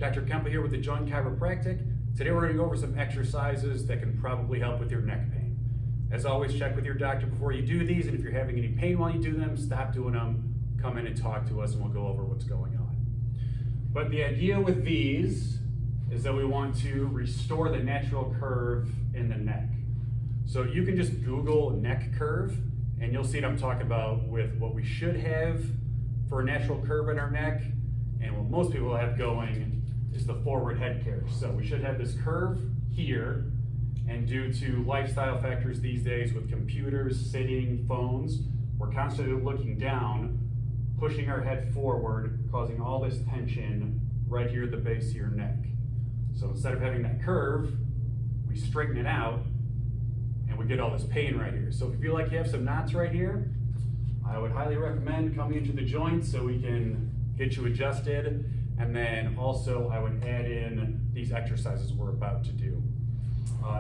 Dr. Kempa here with the Joint Chiropractic. Today we're going to go over some exercises that can probably help with your neck pain. As always, check with your doctor before you do these, and if you're having any pain while you do them, stop doing them, come in and talk to us and we'll go over what's going on. But the idea with these is that we want to restore the natural curve in the neck. So you can just Google neck curve and you'll see what I'm talking about with what we should have for a natural curve in our neck, and what most people have going is the forward head carriage. So we should have this curve here, and due to lifestyle factors these days with computers, sitting, phones, we're constantly looking down, pushing our head forward, causing all this tension right here at the base of your neck. So instead of having that curve, we straighten it out and we get all this pain right here. So if you feel like you have some knots right here, I would highly recommend coming into the joint so we can get you adjusted. And then also I would add in these exercises we're about to do,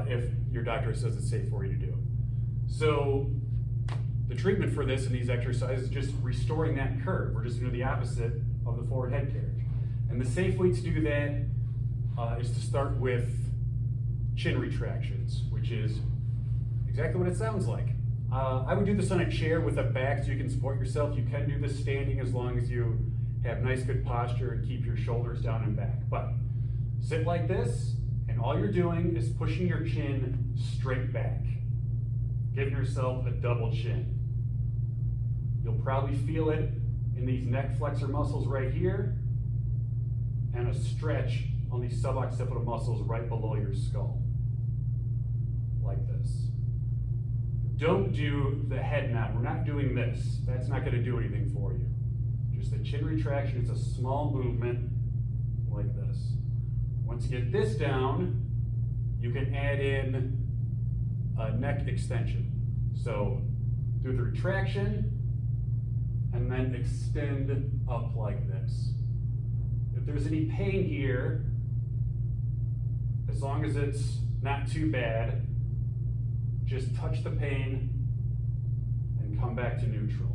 if your doctor says it's safe for you to do. So the treatment for this and these exercises is just restoring that curve. We're just gonna do the opposite of the forward head carriage. And the safe way to do that is to start with chin retractions, which is exactly what it sounds like. I would do this on a chair with a back so you can support yourself. You can do this standing as long as you have nice good posture and keep your shoulders down and back. But sit like this, and all you're doing is pushing your chin straight back, giving yourself a double chin. You'll probably feel it in these neck flexor muscles right here, and a stretch on these suboccipital muscles right below your skull, like this. Don't do the head nod. We're not doing this. That's not going to do anything for you. Just a chin retraction. It's a small movement like this. Once you get this down, you can add in a neck extension. So do the retraction and then extend up like this. If there's any pain here, as long as it's not too bad, just touch the pain and come back to neutral.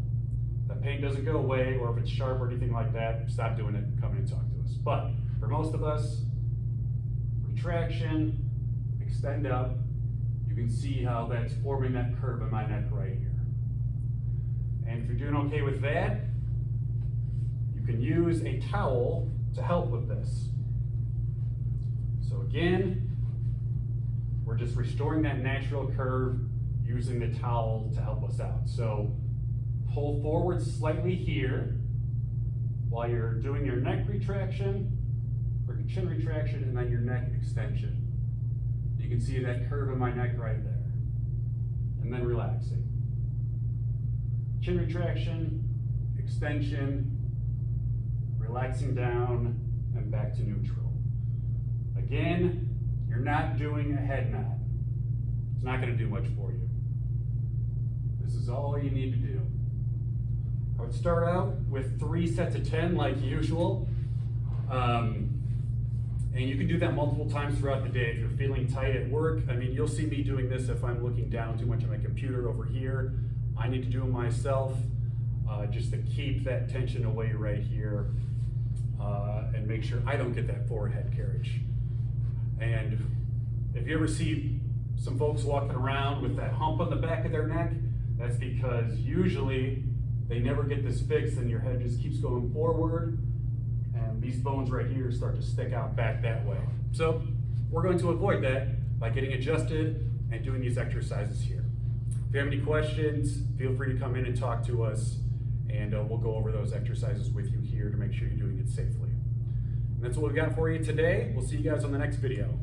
If the pain doesn't go away, or if it's sharp or anything like that, stop doing it and come in and talk to us. But for most of us, retraction, extend up, you can see how that's forming that curve in my neck right here. And if you're doing okay with that, you can use a towel to help with this. So again, we're just restoring that natural curve using the towel to help us out. So pull forward slightly here while you're doing your neck retraction, or your chin retraction, and then your neck extension. You can see that curve in my neck right there. And then relaxing. Chin retraction, extension, relaxing down, and back to neutral. Again, you're not doing a head nod. It's not going to do much for you. This is all you need to do. I would start out with 3 sets of 10 like usual. And you can do that multiple times throughout the day if you're feeling tight at work. I mean, you'll see me doing this if I'm looking down too much on my computer over here. I need to do it myself just to keep that tension away right here and make sure I don't get that forward head carriage. And if you ever see some folks walking around with that hump on the back of their neck, that's because usually they never get this fixed and your head just keeps going forward and these bones right here start to stick out back that way. So we're going to avoid that by getting adjusted and doing these exercises here. If you have any questions, feel free to come in and talk to us, and we'll go over those exercises with you here to make sure you're doing it safely. And that's what we've got for you today. We'll see you guys on the next video.